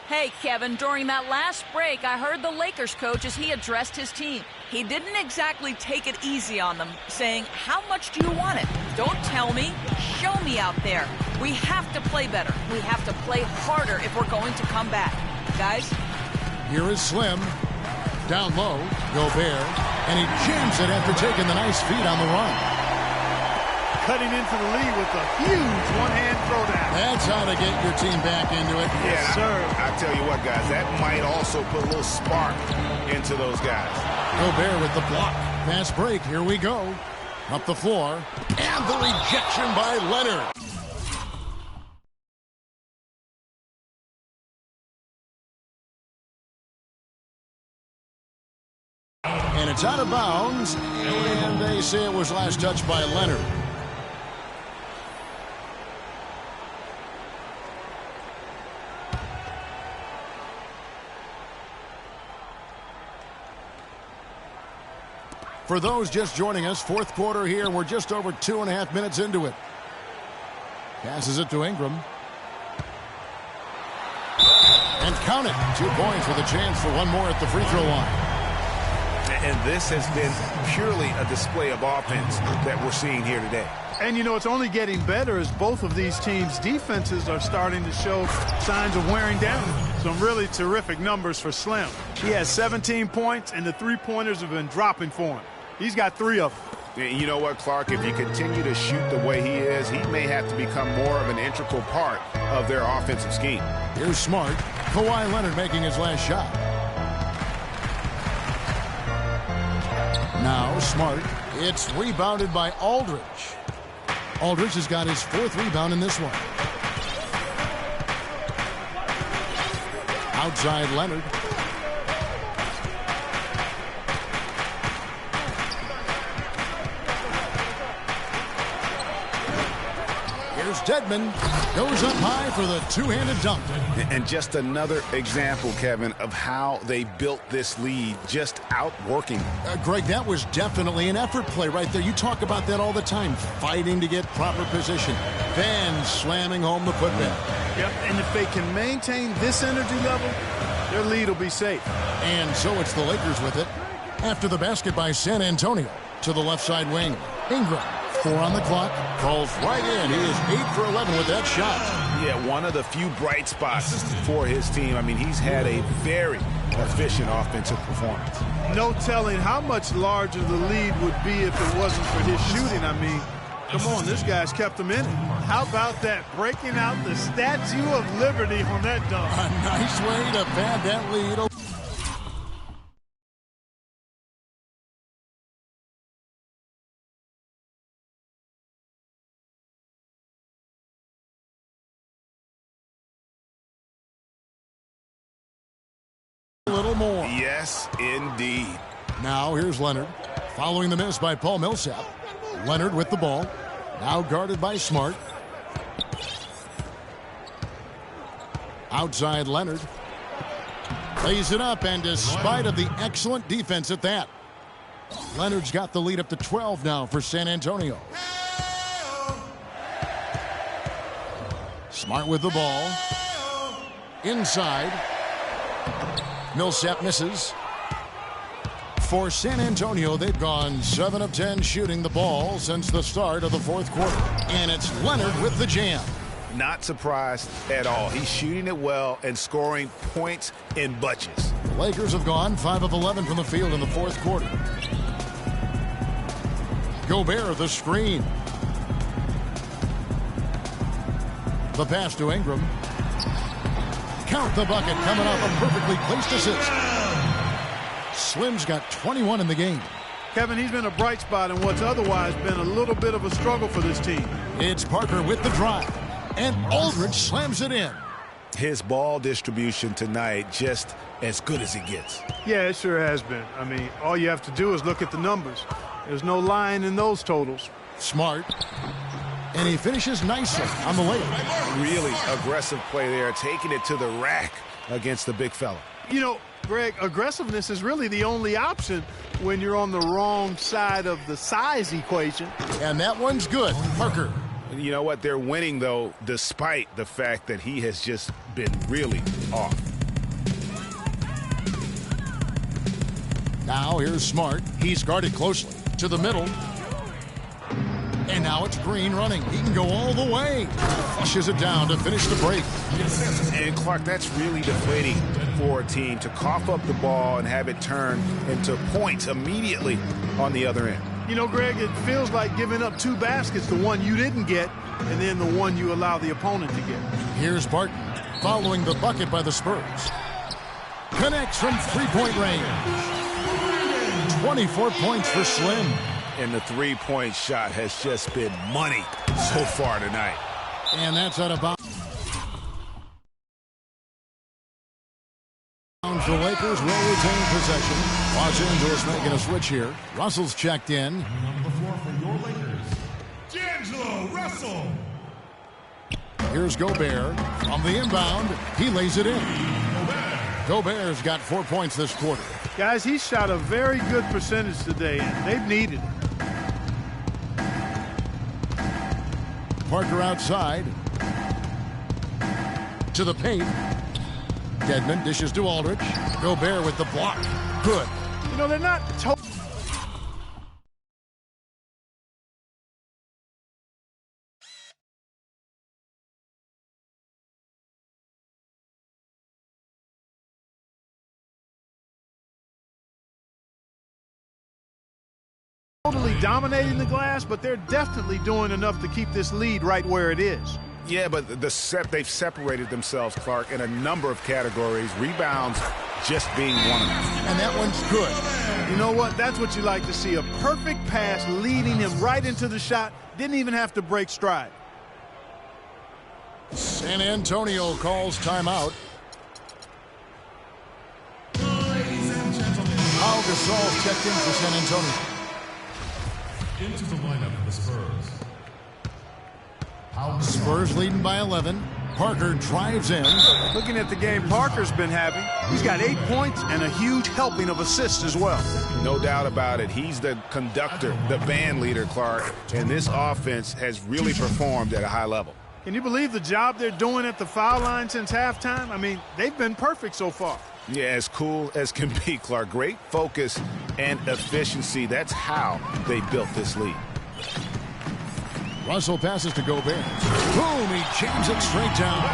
Hey, Kevin, during that last break, I heard the Lakers coach as he addressed his team. He didn't exactly take it easy on them, saying, how much do you want it? Don't tell me. Show me out there. We have to play better. We have to play harder if we're going to come back. Guys? Here is Slim. Down low, Gobert. And he jams it after taking the nice feed on the run. Cutting into the lead with a huge one-hand throwdown. That's how to get your team back into it. Yes, sir. I tell you what, guys, that might also put a little spark into those guys. Gobert with the block. Fast break. Here we go. Up the floor. And the rejection by Leonard. And it's out of bounds. And they say it was last touched by Leonard. For those just joining us, fourth quarter here, we're just over 2.5 minutes into it. Passes it to Ingram. And count it. 2 points with a chance for one more at the free throw line. And this has been purely a display of offense that we're seeing here today. And, you know, it's only getting better as both of these teams' defenses are starting to show signs of wearing down. Some really terrific numbers for Slim. He has 17 points, and the three-pointers have been dropping for him. He's got 3 of them. You know what, Clark? If you continue to shoot the way he is, he may have to become more of an integral part of their offensive scheme. Here's Smart. Kawhi Leonard making his last shot. Now Smart. It's rebounded by Aldridge. Aldridge has got his 4th rebound in this one. Outside Leonard. Here's Dedmon. Goes up high for the two-handed dunk. And just another example, Kevin, of how they built this lead, just outworking. Greg, that was definitely an effort play right there. You talk about that all the time, fighting to get proper position, then slamming home the putback. Yep, and if they can maintain this energy level, their lead will be safe. And so it's the Lakers with it. After the basket by San Antonio to the left side wing. Ingram, 4 on the clock, falls right in. He is 8 for 11 with that shot. Yeah, one of the few bright spots for his team. I mean, he's had a very efficient offensive performance. No telling how much larger the lead would be if it wasn't for his shooting. I mean, come on, this guy's kept them in it. How about that? Breaking out the Statue of Liberty on that dunk. A nice way to pad that lead. A little more. Yes, indeed. Now here's Leonard. Following the miss by Paul Millsap. Leonard with the ball. Now guarded by Smart. Outside Leonard. Lays it up, and despite of the excellent defense at that, Leonard's got the lead up to 12 now for San Antonio. Smart with the ball. Inside. Millsap misses. For San Antonio, they've gone 7 of 10 shooting the ball since the start of the 4th quarter. And it's Leonard with the jam. Not surprised at all. He's shooting it well and scoring points in bunches. The Lakers have gone 5 of 11 from the field in the 4th quarter. Gobert, the screen. The pass to Ingram. Count the bucket, coming off a perfectly placed assist. Slim's got 21 in the game. Kevin, he's been a bright spot in what's otherwise been a little bit of a struggle for this team. It's Parker with the drive, and Aldridge slams it in. His ball distribution tonight just as good as it gets. Yeah, it sure has been. I mean, all you have to do is look at the numbers. There's no lying in those totals. Smart. And he finishes nicely on the layup. Really aggressive play there, taking it to the rack against the big fella. You know, Greg, aggressiveness is really the only option when you're on the wrong side of the size equation. And that one's good. Parker. You know what? They're winning, though, despite the fact that he has just been really off. Now here's Smart. He's guarded closely to the middle. And now it's Green running. He can go all the way. Flushes it down to finish the break. And, Clark, that's really deflating for a team to cough up the ball and have it turn into points immediately on the other end. You know, Greg, it feels like giving up 2 baskets, the one you didn't get, and then the one you allow the opponent to get. Here's Barton following the bucket by the Spurs. Connects from three-point range. 24 points for Slim. And the three-point shot has just been money so far tonight. And that's out of bounds. The Lakers will retain possession. Los Angeles making a switch here. Russell's checked in. On the floor for your Lakers, D'Angelo Russell. Here's Gobert. On the inbound, he lays it in. Gobert's got 4 points this quarter. Guys, he shot a very good percentage today, and they've needed it. Parker outside. To the paint. Dedmon dishes to Aldridge. Gobert with the block. Good. You know, they're not totally dominating the glass, but they're definitely doing enough to keep this lead right where it is. Yeah, but they've separated themselves, Clark, in a number of categories. Rebounds just being one of them. And that one's good. You know what? That's what you like to see. A perfect pass leading him right into the shot. Didn't even have to break stride. San Antonio calls timeout. Pau Gasol checked in for San Antonio. Into the lineup of the Spurs. Spurs leading by 11. Parker drives in. Looking at the game Parker's been having, he's got 8 points and a huge helping of assists as well. No doubt about it. He's the conductor, the band leader, Clark, and this offense has really performed at a high level. Can you believe the job they're doing at the foul line since halftime? I mean, they've been perfect so far. Yeah, as cool as can be, Clark. Great focus and efficiency. That's how they built this lead. Russell passes to Gobert. Boom, he jams it straight down.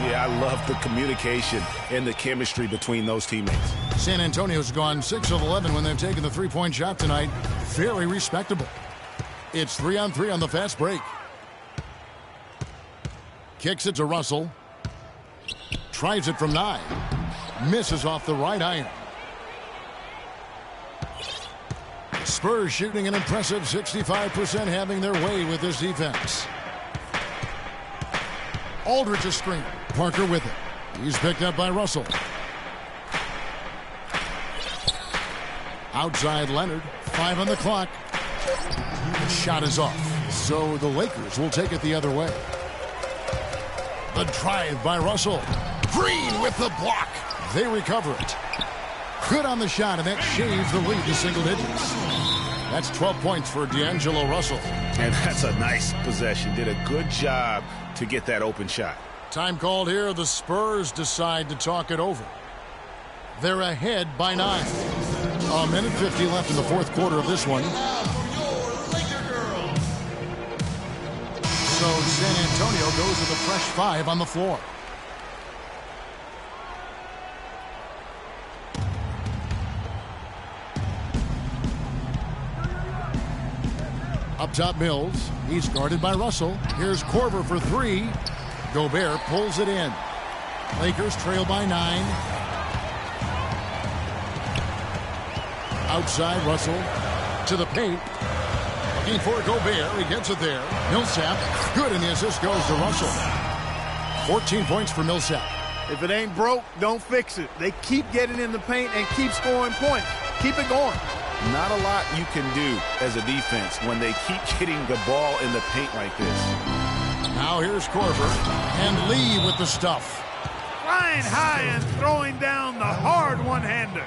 Yeah, I love the communication and the chemistry between those teammates. San Antonio's gone 6 of 11 when they've taken the three-point shot tonight. Very respectable. It's 3-on-3 on the fast break. Kicks it to Russell. Tries it from 9. Misses off the right iron. Spurs shooting an impressive 65%, having their way with this defense. Aldridge a screen. Parker with it. He's picked up by Russell. Outside Leonard. 5 on the clock. The shot is off. So the Lakers will take it the other way. The drive by Russell. Green with the block. They recover it. Good on the shot, and that shaves the lead to single digits. That's 12 points for D'Angelo Russell. And that's a nice possession. Did a good job to get that open shot. Time called here. The Spurs decide to talk it over. They're ahead by 9. A minute 50 left in the fourth quarter of this one. So San Antonio goes with a fresh 5 on the floor. Up top, Mills. He's guarded by Russell. Here's Korver for 3. Gobert pulls it in. Lakers trail by 9. Outside, Russell to the paint. Looking for Gobert. He gets it there. Millsap. Good, and the assist goes to Russell. 14 points for Millsap. If it ain't broke, don't fix it. They keep getting in the paint and keep scoring points. Keep it going. Not a lot you can do as a defense when they keep getting the ball in the paint like this. Now here's Korver. And Lee with the stuff. Flying high and throwing down the hard one-hander.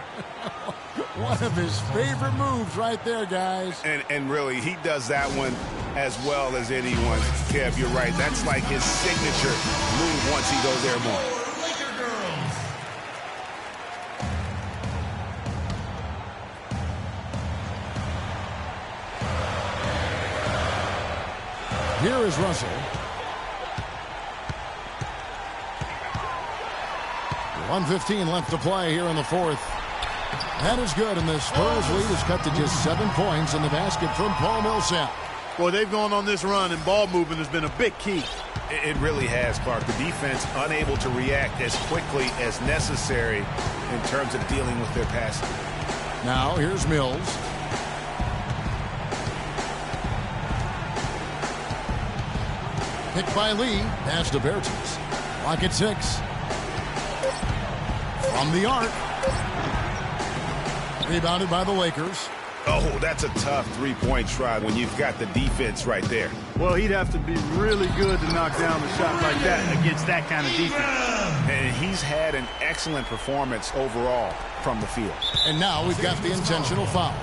One of his favorite moves right there, guys. And really, he does that one as well as anyone. Kev, you're right. That's like his signature move once he goes airborne. Here is Russell. 1:15 left to play here in the fourth. That is good, and the Spurs lead is cut to just 7 points in the basket from Paul Millsap. Boy, they've gone on this run, and ball movement has been a big key. It really has, Clark. The defense unable to react as quickly as necessary in terms of dealing with their passing. Now here's Mills. Picked by Lee. Pass to Bertens. Clock at 6. From the arc. Rebounded by the Lakers. Oh, that's a tough three-point try when you've got the defense right there. Well, he'd have to be really good to knock down a shot like that against that kind of defense. And he's had an excellent performance overall from the field. And now we've got the intentional foul.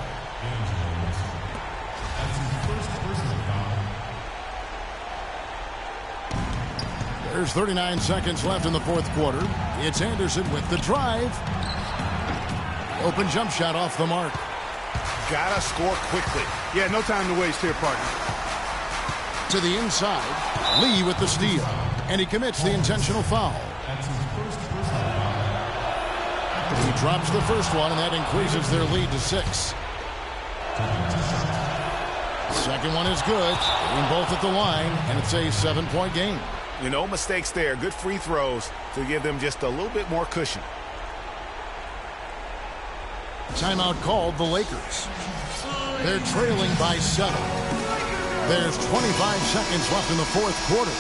There's 39 seconds left in the fourth quarter. It's Anderson with the drive. Open jump shot off the mark. Gotta score quickly. Yeah, no time to waste here, partner. To the inside. Lee with the steal. And he commits the intentional foul. He drops the first one, and that increases their lead to 6. Second one is good. Hitting both at the line, and it's a 7-point game. No mistakes there. Good free throws to give them just a little bit more cushion. Timeout called the Lakers. They're trailing by 7. There's 25 seconds left in the fourth quarter.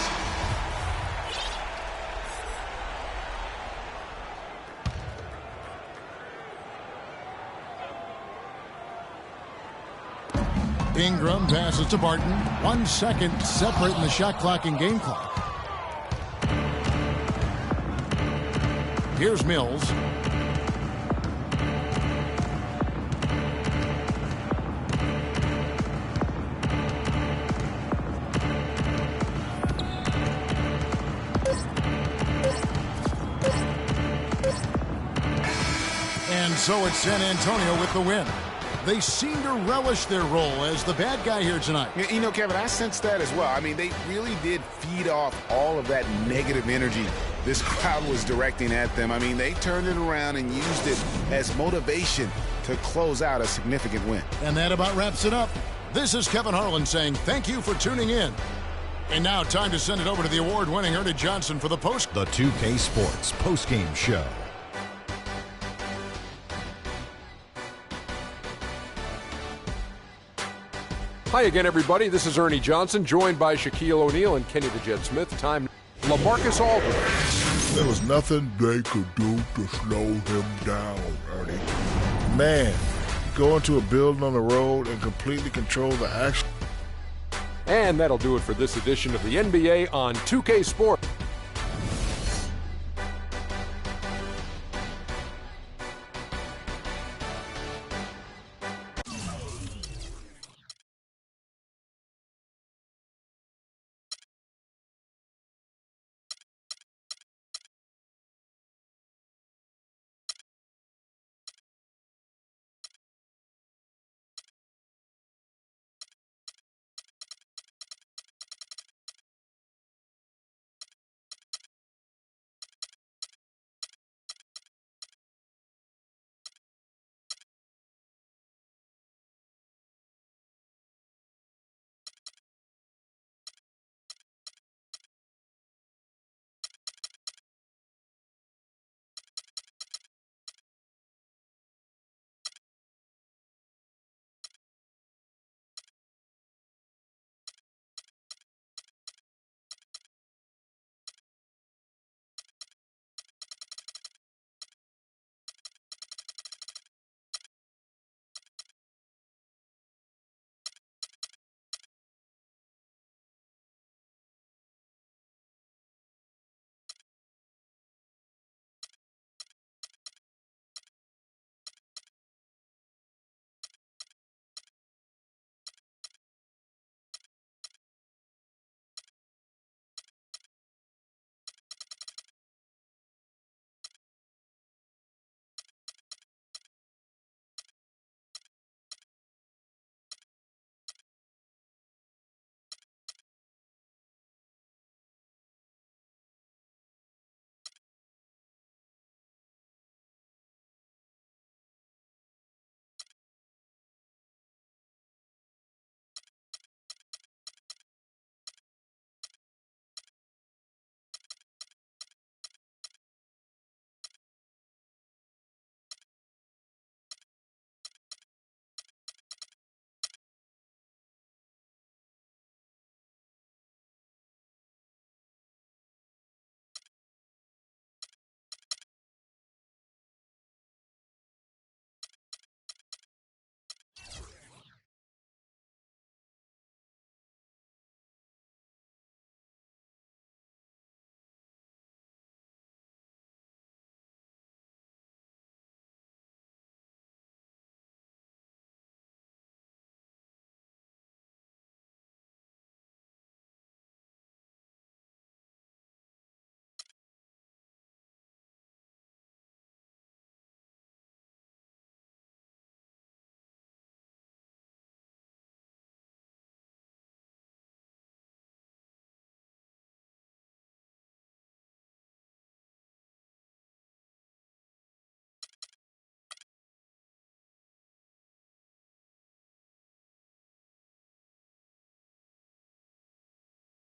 Ingram passes to Barton. 1 second separating the shot clock and game clock. Here's Mills. And so it's San Antonio with the win. They seem to relish their role as the bad guy here tonight. You know, Kevin, I sense that as well. I mean, they really did feed off all of that negative energy this crowd was directing at them. I mean, they turned it around and used it as motivation to close out a significant win. And that about wraps it up. This is Kevin Harlan saying thank you for tuning in. And now time to send it over to the award-winning Ernie Johnson for the post. The 2K Sports postgame show. Hi again, everybody. This is Ernie Johnson, joined by Shaquille O'Neal and Kenny the Jet Smith. Time, LaMarcus Aldridge. There was nothing they could do to slow him down, Ernie. Man, go into a building on the road and completely control the action. And that'll do it for this edition of the NBA on 2K Sports.